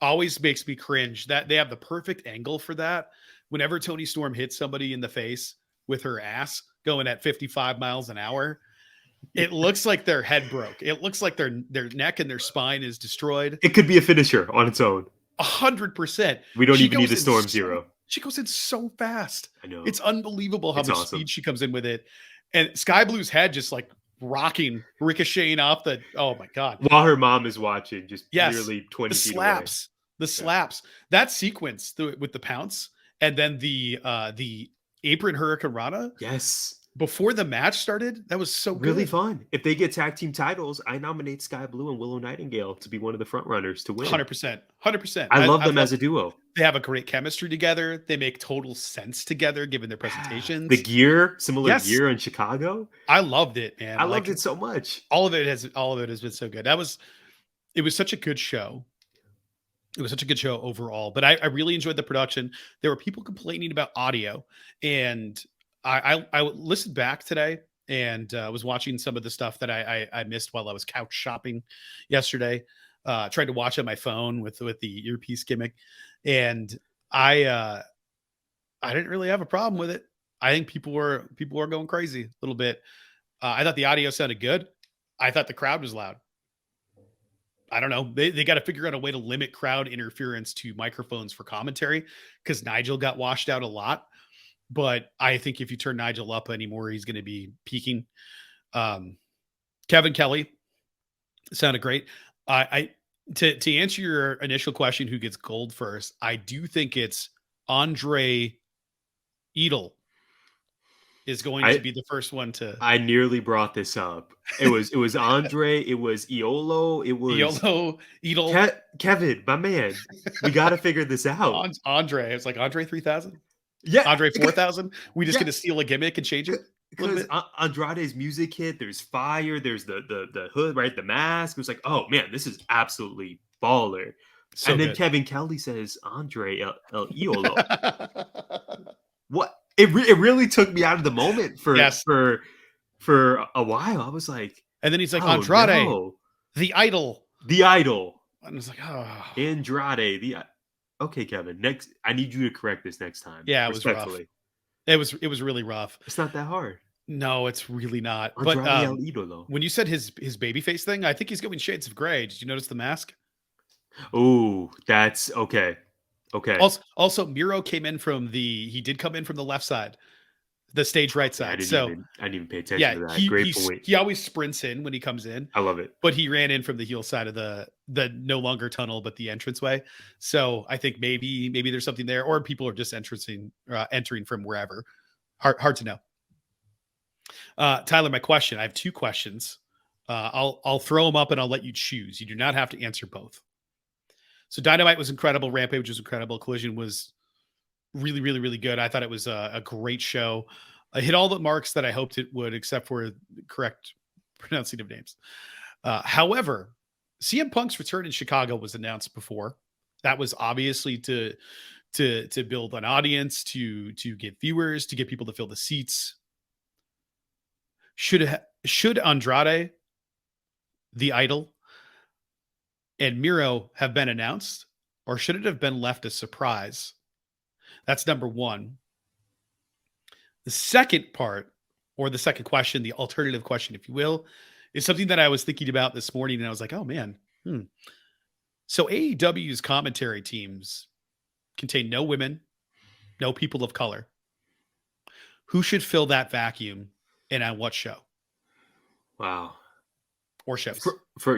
always makes me cringe. That they have the perfect angle for that. Whenever Toni Storm hits somebody in the face with her ass going at 55 miles an hour, it looks like their head broke. It looks like their neck and their spine is destroyed. It could be a finisher on its own. 100%. We don't even need a Storm Zero. She goes in so fast. I know. It's unbelievable how much awesome. speed she comes in with it. And Sky Blue's head just like rocking, ricocheting off the. Oh my God. While her mom is watching, just nearly 20 feet slaps. away. The slaps. That sequence with the pounce and then the apron Hurricane Rana. Yes. Before the match started, that was so good. Really fun. If they get tag team titles, I nominate Sky Blue and Willow Nightingale to be one of the front runners to win. 100%. 100%. I love them as a duo. They have a great chemistry together. They make total sense together, given their presentations. The gear, similar gear in Chicago. I loved it, man. I loved it so much. All of it has been so good. It was such a good show. It was such a good show overall, but I really enjoyed the production. There were people complaining about audio, and I listened back today and was watching some of the stuff that I missed while I was couch shopping yesterday. Tried to watch on my phone with the earpiece gimmick, and I didn't really have a problem with it. I think people were going crazy a little bit. I thought the audio sounded good. I thought the crowd was loud. I don't know. They got to figure out a way to limit crowd interference to microphones for commentary, because Nigel got washed out a lot. But I think if you turn Nigel up anymore, he's going to be peaking. Kevin Kelly sounded great. To answer your initial question, who gets gold first, I do think it's Andre Idol is going to be the first one to. I nearly brought this up. It was Andre. It was Iolo. It was Idol. Kevin, my man. We got to figure this out. Andre. It's like Andre 3000. Yeah, Andre 4000. We just gonna steal a gimmick and change it because Andrade's music hit. There's fire. There's the hood, right? The mask. It was like, oh man, this is absolutely baller. So and then good. Kevin Kelly says Andre El Iolo. What? It really took me out of the moment for a while. I was like, and then he's like, Andrade, the idol. And I was like, oh, Andrade, okay, Kevin. Next, I need you to correct this next time. Yeah, it was rough. It was really rough. It's not that hard. No, it's really not. Andrade but El Idolo. When you said his babyface thing, I think he's going shades of gray. Did you notice the mask? Oh, that's okay. Okay. Also, Miro came in he did come in from the left side, the stage right side. I didn't even pay attention to that. Great point. He always sprints in when he comes in. I love it. But he ran in from the heel side of the no longer tunnel, but the entranceway. So I think maybe there's something there, or people are just entering from wherever. Hard to know. Tyler, my question. I have two questions. I'll throw them up and I'll let you choose. You do not have to answer both. So Dynamite was incredible. Rampage was incredible. Collision was really, really, really good. I thought it was a great show. I hit all the marks that I hoped it would, except for correct pronouncing of names. However, CM Punk's return in Chicago was announced before. That was obviously to to build an audience, to get viewers, to get people to fill the seats. Should Andrade, the Idol, and Miro have been announced, or should it have been left a surprise? That's number one. The second part, or the second question, the alternative question, if you will, is something that I was thinking about this morning, and I was like, oh man. So AEW's commentary teams contain no women, no people of color. Who should fill that vacuum, and on what show? Wow. Or shows?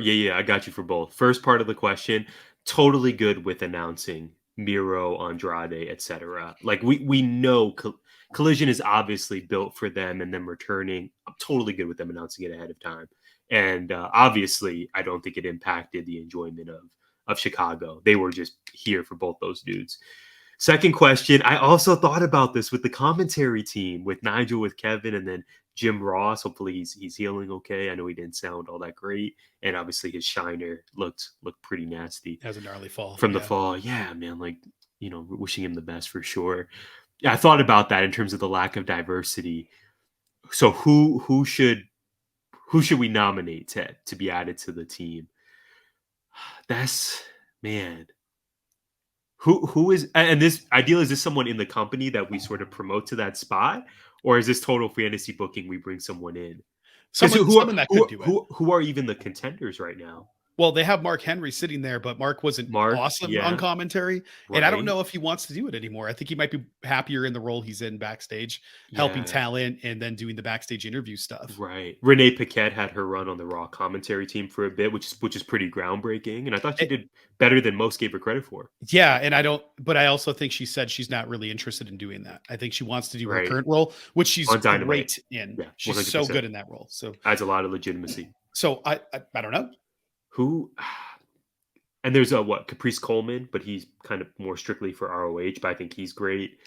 Yeah, I got you for both. First part of the question, totally good with announcing Miro, Andrade, etc. Like we know Collision is obviously built for them and them returning. I'm totally good with them announcing it ahead of time. And obviously, I don't think it impacted the enjoyment of Chicago. They were just here for both those dudes. Second question, I also thought about this with the commentary team, with Nigel, with Kevin, and then Jim Ross. Hopefully he's healing okay. I know he didn't sound all that great. And obviously his shiner looked pretty nasty. Has a gnarly fall. From the fall. Yeah, man, like, wishing him the best for sure. Yeah, I thought about that in terms of the lack of diversity. So who should we nominate to be added to the team? That's, man. Who is, and this ideal, is this someone in the company that we sort of promote to that spot, or is this total fantasy booking? We bring someone in. Someone that could do it. Who are even the contenders right now? Well, they have Mark Henry sitting there, but Mark wasn't awesome on commentary. Right. And I don't know if he wants to do it anymore. I think he might be happier in the role he's in backstage, helping talent and then doing the backstage interview stuff. Right. Renee Paquette had her run on the Raw commentary team for a bit, which is pretty groundbreaking. And I thought she did better than most gave her credit for. Yeah. And I also think she said she's not really interested in doing that. I think she wants to do her current role, which she's great in. Yeah, she's 100%. So good in that role. So adds a lot of legitimacy. So I don't know. Who, and there's Caprice Coleman, but he's kind of more strictly for ROH, but I think he's great.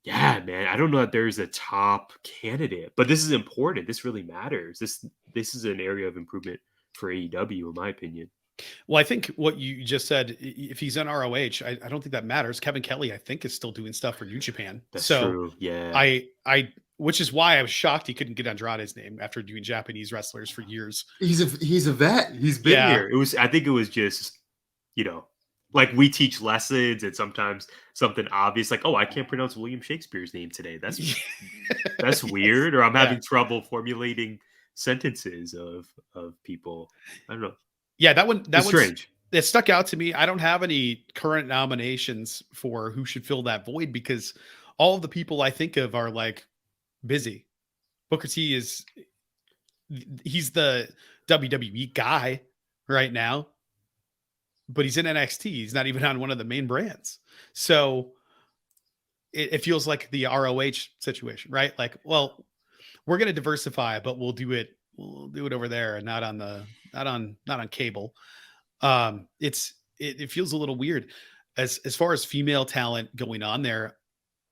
Yeah, man, I don't know that there's a top candidate, but this is important. This really matters. This is an area of improvement for AEW, in my opinion. Well, I think what you just said, if he's in ROH, I don't think that matters. Kevin Kelly, I think, is still doing stuff for New Japan. That's true. Yeah. Which is why I was shocked he couldn't get Andrade's name after doing Japanese wrestlers for years. He's a vet. He's been here. I think it was just, like we teach lessons and sometimes something obvious, like, oh, I can't pronounce William Shakespeare's name today. That's weird. Or I'm having trouble formulating sentences of people. I don't know. Yeah, that one's strange. It stuck out to me. I don't have any current nominations for who should fill that void because all of the people I think of are like busy. Booker T he's the WWE guy right now, but he's in NXT. He's not even on one of the main brands. So it feels like the ROH situation, right? Like, well, we're going to diversify, but we'll do it over there and not on cable. It feels a little weird as far as female talent going on there.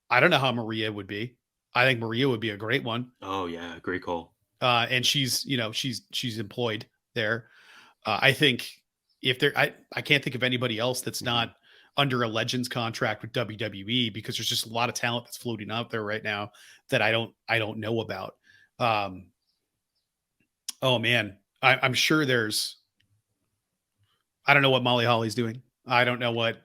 I don't know how Maria would be. I think Maria would be a great one. Oh yeah. Great call. And she's employed there. I think I can't think of anybody else that's not under a Legends contract with WWE because there's just a lot of talent that's floating out there right now that I don't know about. Oh man, I'm sure there's, I don't know what Molly Holly's doing. I don't know what,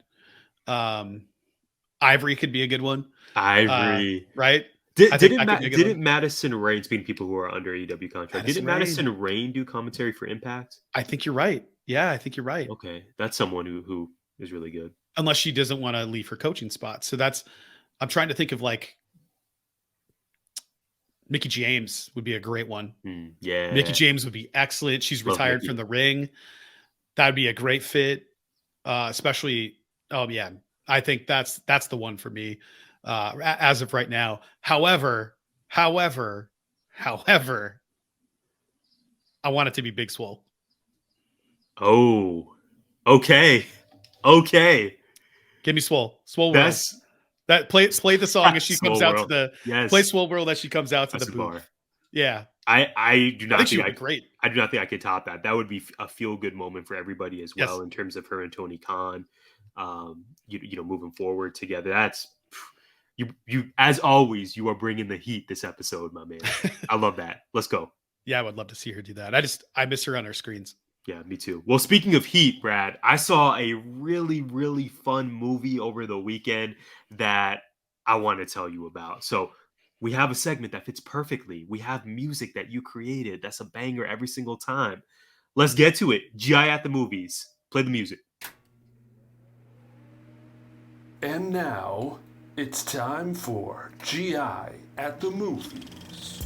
Ivory could be a good one. Ivory. Right. Didn't Madison Rain, speaking of people who are under AEW contract, didn't Madison Rain do commentary for Impact? I think you're right. Yeah, I think you're right. Okay. That's someone who is really good. Unless she doesn't want to leave her coaching spot. So I'm trying to think of like Mickie James would be a great one. Yeah. Mickie James would be excellent. She's retired from the ring. That'd be a great fit. Especially, I think that's the one for me as of right now. However, I want it to be Big Swole. Oh, okay. Give me Swole. Swole World. That play the song as she comes out to the play Swole World as she comes out to the booth. Yeah. I do not think great. I do not think I could top that. That would be a feel good moment for everybody as well in terms of her and Tony Khan. moving forward together. That's you as always, you are bringing the heat this episode, my man. I love that. Let's go. Yeah, I would love to see her do that. I miss her on our screens. Yeah, me too. Well, speaking of heat, Brad, I saw a really, really fun movie over the weekend that I want to tell you about. So we have a segment that fits perfectly. We have music that you created. That's a banger every single time. Let's get to it. GI at the movies. Play the music. And now it's time for GI at the movies.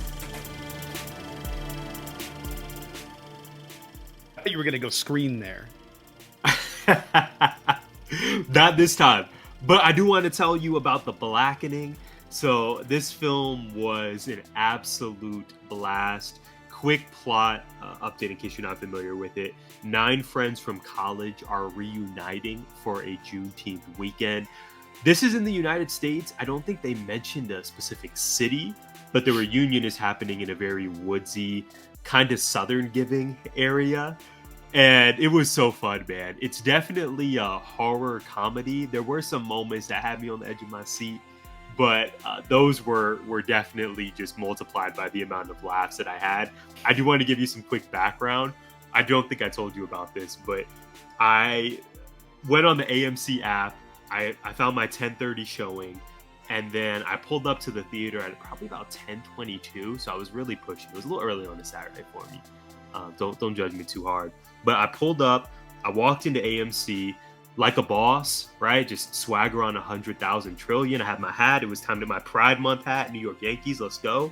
I thought you were going to go screen there. Not this time. But I do want to tell you about The Blackening. So this film was an absolute blast. Quick plot update in case you're not familiar with it. 9 friends from college are reuniting for a Juneteenth weekend. This is in the United States. I don't think they mentioned a specific city, but the reunion is happening in a very woodsy, kind of southern giving area. And it was so fun, man. It's definitely a horror comedy. There were some moments that had me on the edge of my seat, but those were definitely just multiplied by the amount of laughs that I had. I do want to give you some quick background. I don't think I told you about this, but I went on the AMC app. I found my 10:30 showing, and then I pulled up to the theater at probably about 10:22. So I was really pushing. It was a little early on a Saturday for me. Don't judge me too hard. But I pulled up. I walked into AMC like a boss, right? Just swagger on 100,000 trillion. I had my hat. It was time to my Pride Month hat. New York Yankees. Let's go.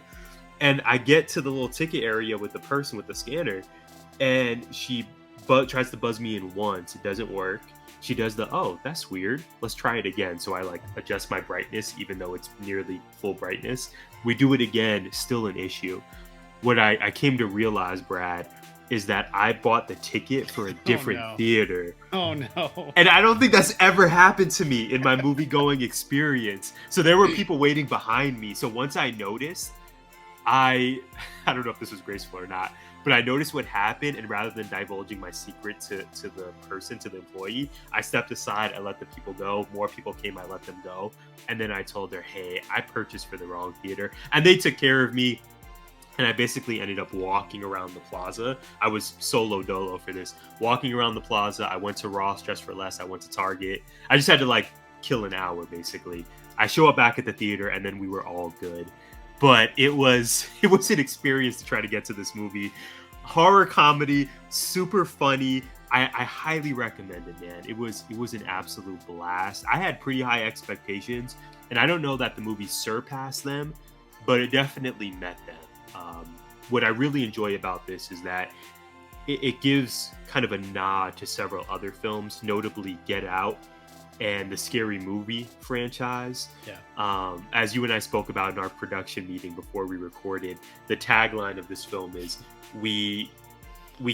And I get to the little ticket area with the person with the scanner, and she tries to buzz me in once. It doesn't work. She does oh, that's weird. Let's try it again. So I adjust my brightness, even though it's nearly full brightness. We do it again, still an issue. What I came to realize, Brad, is that I bought the ticket for a different theater. Oh no. And I don't think that's ever happened to me in my movie going experience. So there were people waiting behind me. So once I noticed, I don't know if this was graceful or not, but I noticed what happened, and rather than divulging my secret to the employee, I stepped aside, I let the people go. More people came, I let them go. And then I told her, hey, I purchased for the wrong theater. And they took care of me. And I basically ended up walking around the plaza. I was solo dolo for this. Walking around the plaza, I went to Ross, Dress for Less. I went to Target. I just had to kill an hour, basically. I show up back at the theater, and then we were all good. But it was an experience to try to get to this movie. Horror comedy, super funny. I highly recommend it, man. It was an absolute blast. I had pretty high expectations, and I don't know that the movie surpassed them, but it definitely met them. What I really enjoy about this is that it gives kind of a nod to several other films, notably Get Out and the Scary Movie franchise. Yeah. As you and I spoke about in our production meeting before we recorded, the tagline of this film is we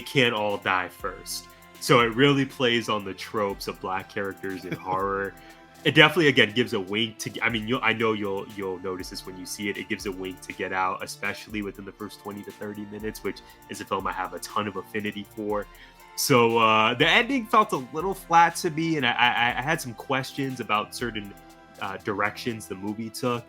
can't all die first. So it really plays on the tropes of Black characters in horror. It definitely, again, gives a wink to. I mean, I know you'll notice this when you see it. It gives a wink to Get Out, especially within the first 20 to 30 minutes, which is a film I have a ton of affinity for. So the ending felt a little flat to me, and I had some questions about certain directions the movie took.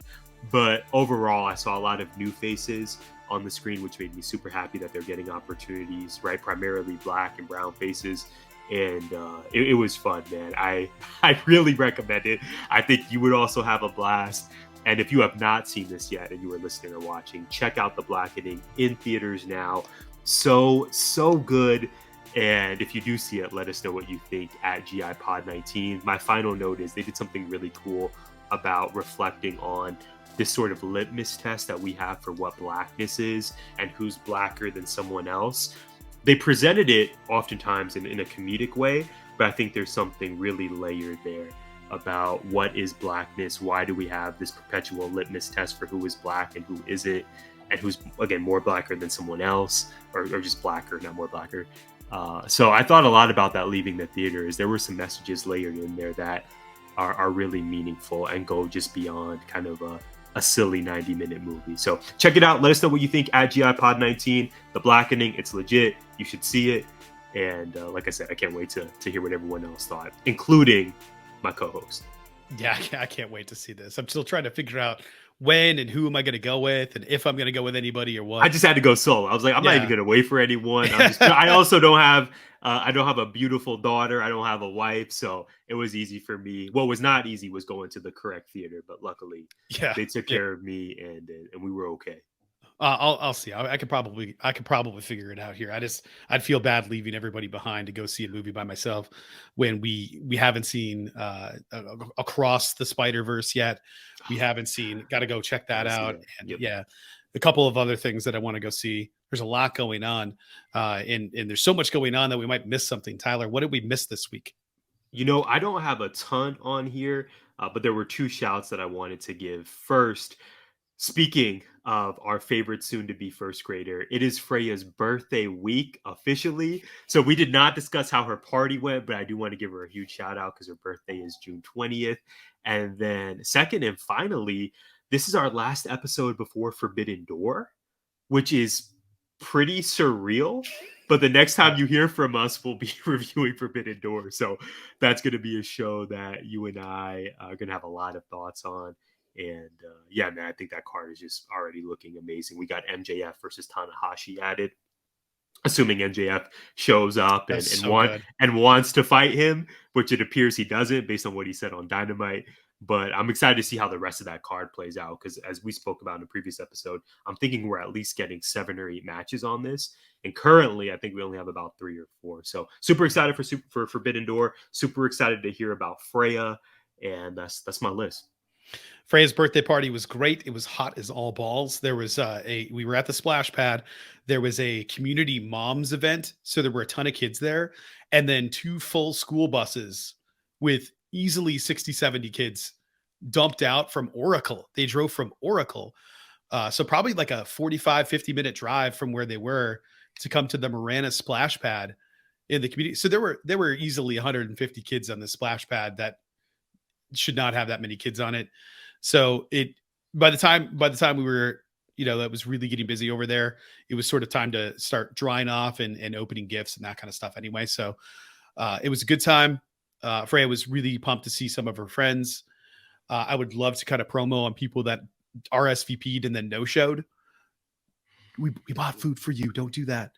But overall, I saw a lot of new faces on the screen, which made me super happy that they're getting opportunities, right? Primarily Black and brown faces. And it was fun, man. I really recommend it. I think you would also have a blast. And if you have not seen this yet and you are listening or watching, check out The Blackening in theaters now. So good. And if you do see it, let us know what you think at GIPod19. My final note is they did something really cool about reflecting on this sort of litmus test that we have for what Blackness is and who's Blacker than someone else. They presented it oftentimes in a comedic way, but I think there's something really layered there about what is Blackness, why do we have this perpetual litmus test for who is Black and who isn't, and who's, again, more Blacker than someone else, or just Blacker, not more Blacker. So I thought a lot about that leaving the theater, as there were some messages layered in there that are really meaningful and go just beyond kind of a silly 90-minute movie. So check it out. Let us know what you think at GIPod19. The Blackening, it's legit. You should see it. And like I said, I can't wait to hear what everyone else thought, including my co-host. Yeah, I can't wait to see this. I'm still trying to figure out when and who am I going to go with, and if I'm going to go with anybody or what. I just had to go solo. I was like, I'm not even going to wait for anyone. I also don't have a beautiful daughter. I don't have a wife, so it was easy for me. What was not easy was going to the correct theater, but luckily, they took care of me, and we were okay. I'll see. I could probably figure it out here. I'd feel bad leaving everybody behind to go see a movie by myself when we haven't seen Across the Spider-Verse yet. We haven't seen. Got to go check that out. And a couple of other things that I want to go see. There's a lot going on, and there's so much going on that we might miss something. Tyler, what did we miss this week? I don't have a ton on here, but there were two shouts that I wanted to give. First, speaking of our favorite soon-to-be first grader, it is Freya's birthday week officially. So we did not discuss how her party went, but I do want to give her a huge shout out because her birthday is June 20th. And then second and finally, this is our last episode before Forbidden Door, which is pretty surreal. But the next time you hear from us, we'll be reviewing Forbidden Door. So that's going to be a show that you and I are going to have a lot of thoughts on. And man, I think that card is just already looking amazing. We got MJF versus Tanahashi added, assuming MJF shows up and wants to fight him, which it appears he doesn't based on what he said on Dynamite. But I'm excited to see how the rest of that card plays out, because as we spoke about in the previous episode, I'm thinking we're at least getting 7 or 8 matches on this. And currently, I think we only have about 3 or 4. So super excited for Forbidden Door. Super excited to hear about Freya. And that's my list. Freya's birthday party was great. It was hot as all balls. There was we were at the splash pad. There was a community moms event. So there were a ton of kids there. And then 2 full school buses with easily 60, 70 kids dumped out from Oracle. They drove from Oracle. So probably like a 45, 50-minute drive from where they were to come to the Marana splash pad in the community. So there were easily 150 kids on the splash pad that should not have that many kids on it. So by the time we were, that was really getting busy over there, it was sort of time to start drying off and opening gifts and that kind of stuff anyway. So it was a good time. Freya was really pumped to see some of her friends. I would love to kind of promo on people that RSVP'd and then no-showed. We bought food for you. Don't do that.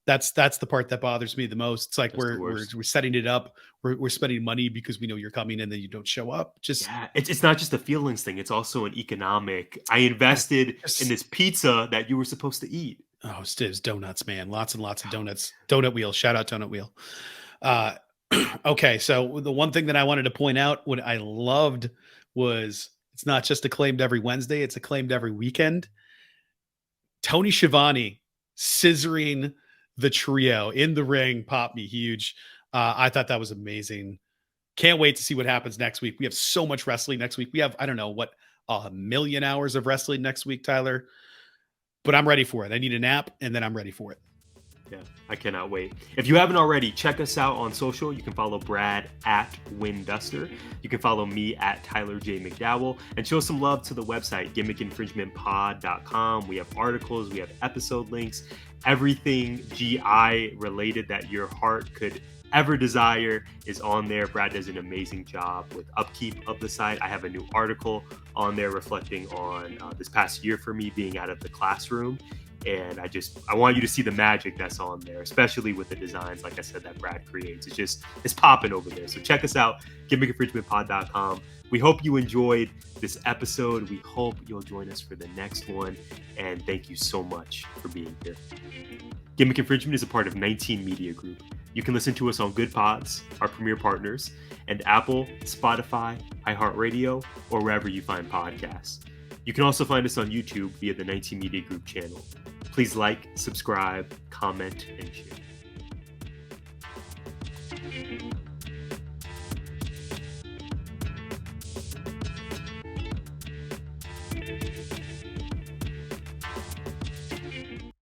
That's the part that bothers me the most. It's like we're setting it up. We're spending money because we know you're coming and then you don't show up. It's not just a feelings thing. It's also an economic. I invested in this pizza that you were supposed to eat. Oh, it was donuts, man. Lots and lots of donuts. Donut Wheel. Shout out Donut Wheel. Okay, so the one thing that I wanted to point out, what I loved was it's not just acclaimed every Wednesday, it's acclaimed every weekend. Tony Schiavone scissoring the trio in the ring popped me huge. I thought that was amazing. Can't wait to see what happens next week. We have so much wrestling next week. We have, I don't know, 1 million hours of wrestling next week, Tyler. But I'm ready for it. I need a nap, and then I'm ready for it. Yeah, I cannot wait. If you haven't already, check us out on social. You can follow Brad at Winduster. You can follow me at Tyler J. McDowell. And show some love to the website, gimmickinfringementpod.com. We have articles, we have episode links, everything GI related that your heart could ever desire is on there. Brad does an amazing job with upkeep of the site. I have a new article on there reflecting on this past year for me being out of the classroom. And I want you to see the magic that's on there, especially with the designs, like I said, that Brad creates. It's popping over there. So check us out, gimmickinfringementpod.com. We hope you enjoyed this episode. We hope you'll join us for the next one. And thank you so much for being here. Gimmick Infringement is a part of 19 Media Group. You can listen to us on Good Pods, our premier partners, and Apple, Spotify, iHeartRadio, or wherever you find podcasts. You can also find us on YouTube via the 19 Media Group channel. Please like, subscribe, comment, and share.